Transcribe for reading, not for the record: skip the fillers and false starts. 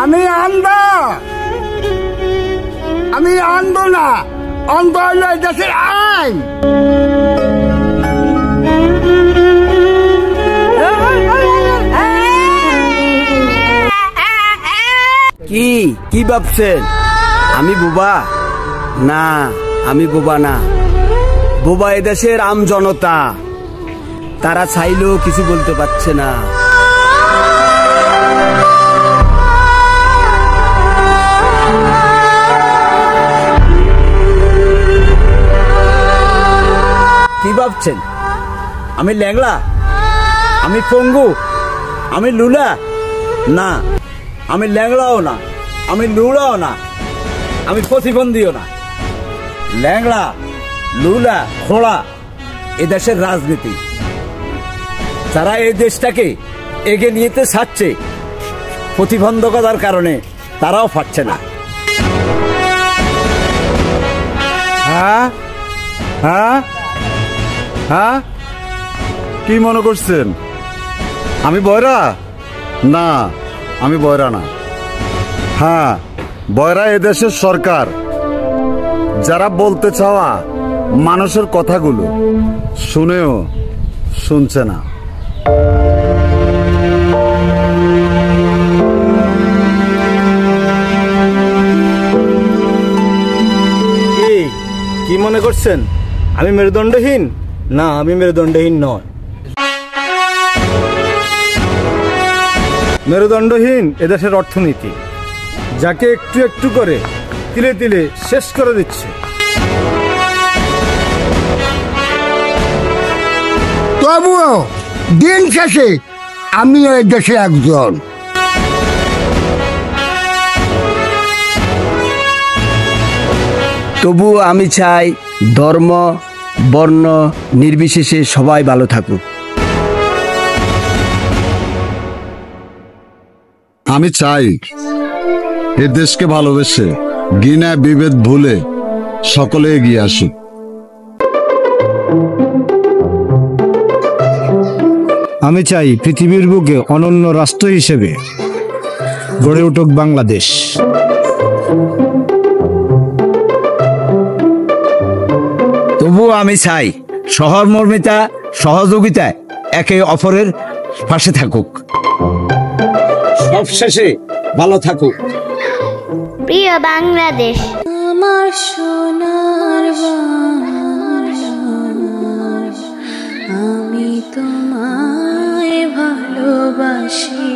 আমি অন্ধ, আমি অন্ধ না, অন্ধ হলো দেশের আইন। কি কি ভাবছেন আমি বোবা? না, আমি বোবা না। বোবা এদেশের আম জনতা, তারা চাইলেও কিছু বলতে পারছে না। কি ভাবছেন আমি ল্যাংড়া, আমি পঙ্গু, আমি লুলা? না, আমি ল্যাংড়াও না, আমি লুলাও না, আমি প্রতিবন্ধীও না। ল্যাংড়া, লুলা, খোড়া এদেশের রাজনীতি। যারা এই দেশটাকে এগিয়ে নিতে চাচ্ছে, প্রতিবন্ধকতার কারণে তারাও পারছে না। হ্যাঁ হ্যাঁ হ্যাঁ, কি মনে করছেন আমি বয়রা? না, আমি বয়রা না। হ্যাঁ, বয়রা এদেশের সরকার, যারা বলতে চাওয়া মানুষের কথাগুলো শুনেও শুনছে না। কি মনে করছেন আমি মেরুদণ্ডহীন? না, আমি মেরুদণ্ডহীন নয়। মেরুদণ্ডহীন এদেশের অর্থনীতি, যাকে একটু একটু করে তিলে তিলে শেষ করে দিচ্ছে। তবুও দিন শেষে আমিও এই দেশে একজন। তবুও আমি চাই ধর্ম বর্ণ নির্বিশেষে সবাই ভালো থাকুক। আমি চাই এ দেশকে ভালোবেসে ঘৃণা বিভেদ ভুলে সকলে এগিয়ে আসুক। আমি চাই পৃথিবীর বুকে অনন্য রাষ্ট্র হিসেবে গড়ে উঠুক বাংলাদেশ। তবুও আমি চাই সহমর্মিতা সহযোগিতায় একে অপরের পাশে থাকুক, সবশেষে ভালো থাকুক। প্রিয় বাংলাদেশ আমার সোনার আমি তোমায় ভালোবাসি।